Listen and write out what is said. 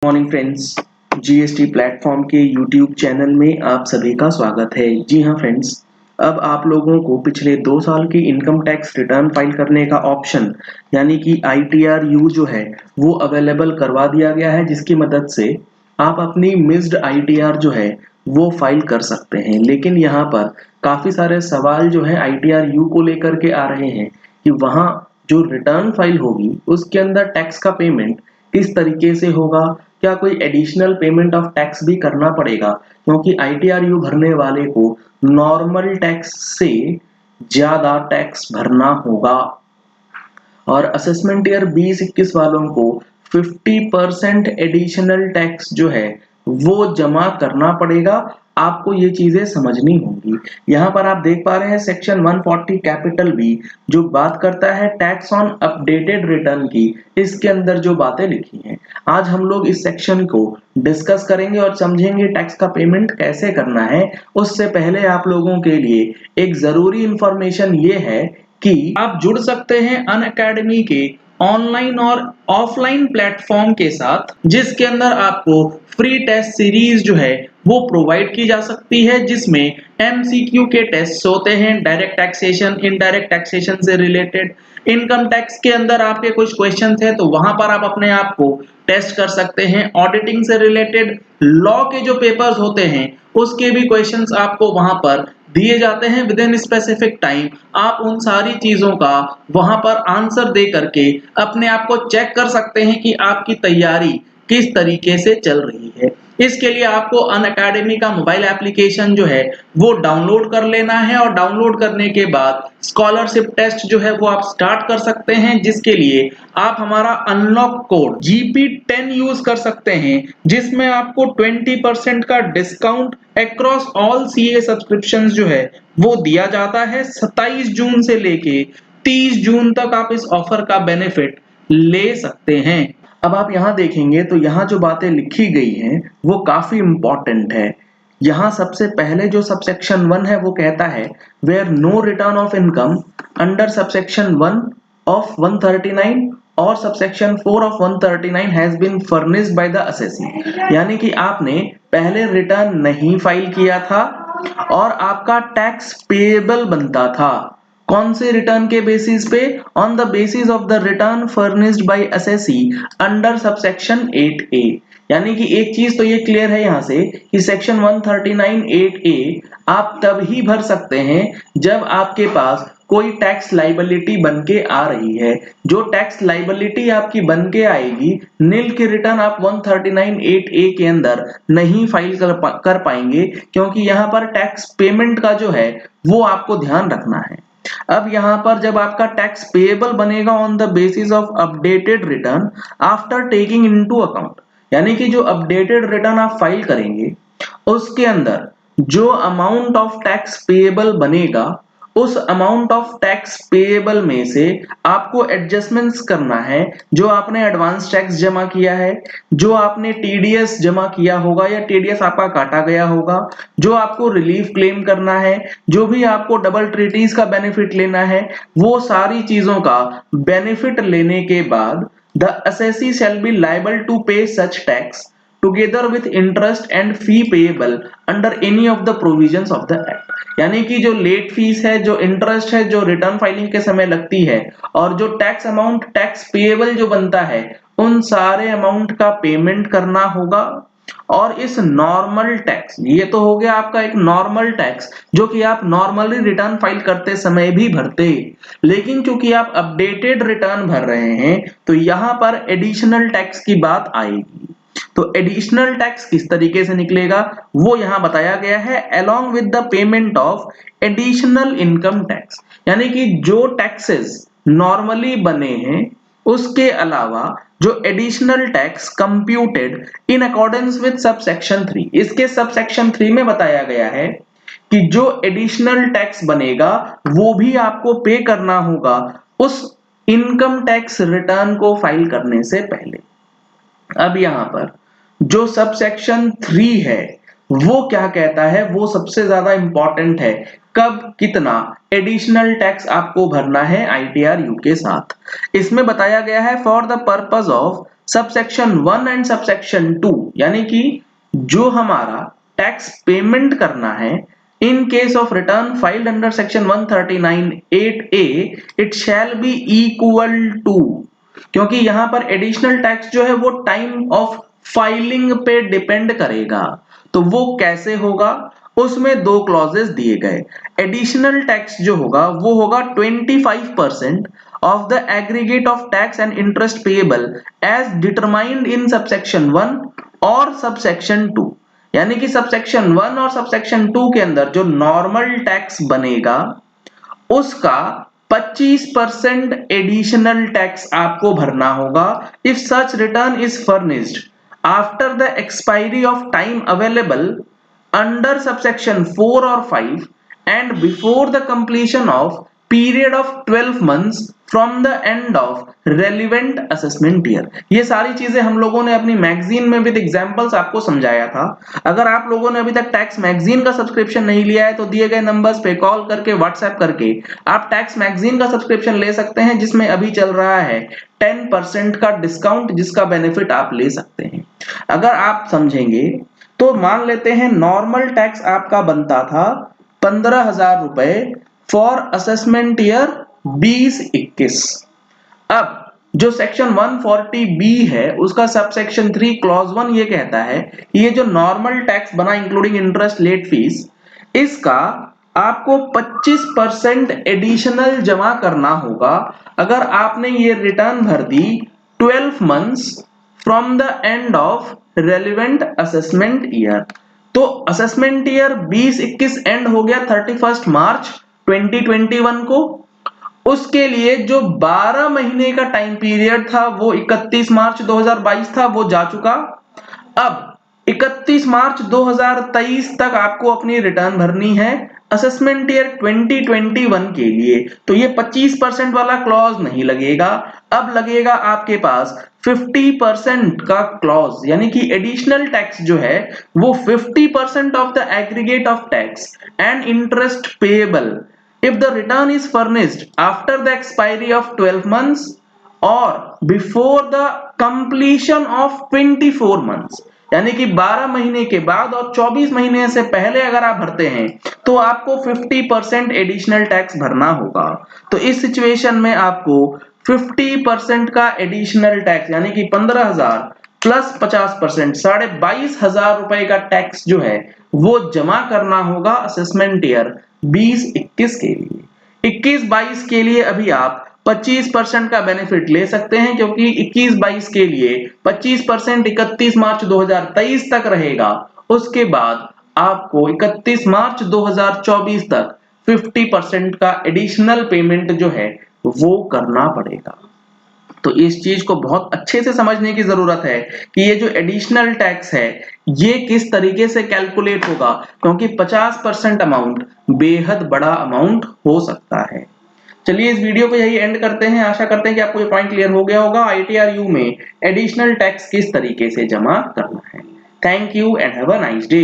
Morning friends, GST platform के YouTube channel में आप सभी का स्वागत है। जी हाँ फ्रेंड्स, अब आप लोगों को पिछले 2 साल की इनकम टैक्स रिटर्न फाइल करने का ऑप्शन यानी कि ITR-U जो है वो अवेलेबल करवा दिया गया है, जिसकी मदद से आप अपनी मिस्ड ITR जो है वो फाइल कर सकते हैं। लेकिन यहाँ पर काफ़ी सारे सवाल जो है ITR-U को लेकर के आ रहे हैं कि वहाँ जो रिटर्न फाइल होगी उसके अंदर टैक्स का पेमेंट किस तरीके से होगा, क्या कोई एडिशनल पेमेंट ऑफ टैक्स भी करना पड़ेगा, क्योंकि ITR-U भरने वाले को नॉर्मल टैक्स से ज्यादा टैक्स भरना होगा और असेसमेंट ईयर 20-21 वालों को 50% एडिशनल टैक्स जो है वो जमा करना पड़ेगा। आपको ये चीजें समझनी होंगी। यहाँ पर आप देख पा रहे हैं सेक्शन 140 कैपिटल बी जो बात करता है टैक्स ऑन अपडेटेड रिटर्न की। इसके अंदर जो बातें लिखी हैं आज हम लोग इस सेक्शन को डिस्कस करेंगे और समझेंगे टैक्स का पेमेंट कैसे करना है। उससे पहले आप लोगों के लिए एक जरूरी इंफॉर्मेशन ये है कि आप जुड़ सकते हैं अनअकैडमी के ऑनलाइन और ऑफलाइन प्लेटफॉर्म के साथ, जिसके अंदर आपको फ्री टेस्ट सीरीज जो है वो प्रोवाइड की जा सकती है, जिसमें MCQ के टेस्ट होते हैं, डायरेक्ट टैक्सेशन, इनडायरेक्ट टैक्सेशन से रिलेटेड। इनकम टैक्स के अंदर आपके कुछ क्वेश्चन थे तो वहां पर आप अपने आप को टेस्ट कर सकते हैं। ऑडिटिंग से रिलेटेड लॉ के जो पेपर्स होते हैं उसके भी क्वेश्चंस आपको वहां पर दिए जाते हैं विद इन स्पेसिफिक टाइम। आप उन सारी चीजों का वहां पर आंसर दे करके अपने आप को चेक कर सकते हैं कि आपकी तैयारी किस तरीके से चल रही है। इसके लिए आपको अनअकैडमी का मोबाइल एप्लीकेशन जो है वो डाउनलोड कर लेना है और डाउनलोड करने के बाद स्कॉलरशिप टेस्ट जो है वो आप स्टार्ट कर सकते हैं, जिसके लिए आप हमारा अनलॉक कोड GP10 यूज कर सकते हैं, जिसमें आपको 20% का discount across all CA subscriptions जो है वो दिया जाता है। 27 जून से लेके 30 जून तक आप इस ऑफर का बेनिफिट ले सकते हैं। अब आप यहाँ देखेंगे तो यहाँ जो बातें लिखी गई हैं वो काफी इंपॉर्टेंट है। यहाँ सबसे पहले जो सबसेक्शन 1 है वो कहता है where no return of income under subsection 1 of 139 और subsection 4 of 139 has been furnished by the assessee. यानी कि आपने पहले रिटर्न नहीं फाइल किया था और आपका टैक्स पेएबल बनता था। कौन से रिटर्न के बेसिस पे? On the basis of the return furnished bye assessee under subsection 8A। यानी कि एक चीज तो ये क्लियर है यहाँ से कि सेक्शन 139(8A) आप तब ही भर सकते हैं जब आपके पास कोई टैक्स लाइबिलिटी बन के आ रही है। जो टैक्स लाइबिलिटी आपकी बन के आएगी, नील की रिटर्न आप 139(8A) के अंदर नहीं फाइल कर पाएंगे, क्योंकि यहाँ पर टैक्स पेमेंट का जो है वो आपको ध्यान रखना है। अब यहाँ पर जब आपका टैक्स पेएबल बनेगा on the basis of updated return after taking into account, यानी कि जो अपडेटेड रिटर्न आप फाइल करेंगे उसके अंदर जो अमाउंट ऑफ टैक्स पेएबल बनेगा उस अमाउंट ऑफ टैक्स पेएबल में से आपको एडजस्टमेंट्स करना है। जो आपने एडवांस टैक्स जमा किया है, जो आपने TDS जमा किया होगा या TDS आपका काटा गया होगा, जो आपको रिलीफ क्लेम करना है, जो भी आपको डबल ट्रीटीज का बेनिफिट लेना है, वो सारी चीजों का बेनिफिट लेने के बाद the assessee shall be liable to pay such tax together with interest and fee payable under any of the provisions of the act। यानी कि जो लेट फीस है, जो इंटरेस्ट है, जो रिटर्न फाइलिंग के समय लगती है और जो टैक्स अमाउंट टैक्स पेएबल जो बनता है, उन सारे अमाउंट का पेमेंट करना होगा। और इस नॉर्मल टैक्स, ये तो हो गया आपका एक नॉर्मल टैक्स जो कि आप नॉर्मली रिटर्न फाइल करते समय भी भरते, लेकिन चूंकि आप अपडेटेड रिटर्न भर रहे हैं तो यहां पर एडिशनल टैक्स की बात आएगी। तो एडिशनल टैक्स किस तरीके से निकलेगा वो यहां बताया गया है, along with the payment of additional income tax. यानी कि जो टैक्सेस नॉर्मली बने हैं उसके अलावा जो additional tax computed in accordance with subsection 3, इसके सबसेक्शन 3 में बताया गया है कि जो एडिशनल टैक्स बनेगा वो भी आपको पे करना होगा उस इनकम टैक्स रिटर्न को फाइल करने से पहले। अब यहां पर जो सबसेक्शन 3 है वो क्या कहता है, वो सबसे ज्यादा इंपॉर्टेंट है। कब कितना एडिशनल टैक्स आपको भरना है ITR-U के साथ। इसमें बताया गया है for the purpose of subsection 1 and subsection 2, यानी कि जो हमारा टैक्स पेमेंट करना है in case of return filed under section 139(8)(a), it shall be equal to, क्योंकि यहां पर एडिशनल टैक्स जो है वो टाइम ऑफ फाइलिंग पे डिपेंड करेगा। तो वो कैसे होगा, उसमें दो क्लॉजेस दिए गए। एडिशनल टैक्स जो होगा वो होगा 25% of the aggregate of tax and interest payable as determined in subsection 1 और subsection 2, यानी कि सबसेक्शन 1 और सबसेक्शन 2 के अंदर जो नॉर्मल टैक्स बनेगा उसका 25% एडिशनल टैक्स आपको भरना होगा if such return is furnished after the expiry of time available under subsection 4 और 5 and before the completion of period of 12 months from the end of relevant assessment year। ये सारी चीजें हम लोगों ने अपनी मैगजीन में विद एग्जांपल्स आपको समझाया था। अगर आप लोगों ने अभी तक टैक्स मैगजीन का सब्सक्रिप्शन नहीं लिया है तो दिए गए नंबर्स पे कॉल करके व्हाट्सएप करके आप टैक्स मैगजीन का सब्सक्रिप्शन ले सकते हैं, जिसमें अभी चल रहा है 10% का डिस्काउंट, जिसका बेनिफिट आप ले सकते हैं। अगर आप समझेंगे तो मान लेते हैं नॉर्मल टैक्स आपका बनता था 15,000 रुपए फॉर असेसमेंट ईयर 2021। अब जो सेक्शन 140B है उसका सबसेक्शन 3 क्लॉज 1 ये कहता है कि ये जो नॉर्मल टैक्स बना इंक्लूडिंग इंटरेस्ट लेट फीस, इसका आपको 25% एडिशनल जमा करना होगा अगर आपने ये रिटर्न भर दी 12 months from the end of relevant assessment year. तो असेसमेंट ईयर 2021 एंड हो गया 31 मार्च 2021 को। उसके लिए जो 12 महीने का टाइम पीरियड था वो 31 मार्च 2022 था, वो जा चुका। अब 31 मार्च 2023 तक आपको अपनी रिटर्न भरनी है असेसमेंट ईयर 2021 के लिए। तो ये 25% वाला क्लॉज नहीं लगेगा, अब लगेगा आपके पास 50% का क्लॉज, यानी कि एडिशनल टैक्स जो है वो 50% of the aggregate of tax and interest payable if the return is furnished after the expiry of 12 months or before the completion of 24 months, यानी कि 12 महीने के बाद और 24 महीने से पहले अगर आप भरते हैं तो आपको 50% एडिशनल टैक्स भरना होगा। तो इस सिचुएशन में आपको 50% का एडिशनल टैक्स यानी कि 15,000 प्लस 50% 22,500 रुपए का टैक्स जो है वो जमा करना होगा असेसमेंट ईयर 2021 के लिए। 21-22 के लिए अभी आप 25% का बेनिफिट ले सकते हैं, क्योंकि 21-22 के लिए 25% 31 मार्च 2023 तक रहेगा। उसके बाद आपको 31 मार्च 2024 तक 50% का एडिशनल पेमेंट जो है वो करना पड़ेगा। तो इस चीज को बहुत अच्छे से समझने की जरूरत है कि ये जो एडिशनल टैक्स है ये किस तरीके से कैलकुलेट होगा, क्योंकि 50% अमाउंट बेहद बड़ा अमाउंट हो सकता है। चलिए इस वीडियो को यही एंड करते हैं। आशा करते हैं कि आपको ये पॉइंट क्लियर हो गया होगा ITRU में एडिशनल टैक्स किस तरीके से जमा करना है। Thank you and have a nice day.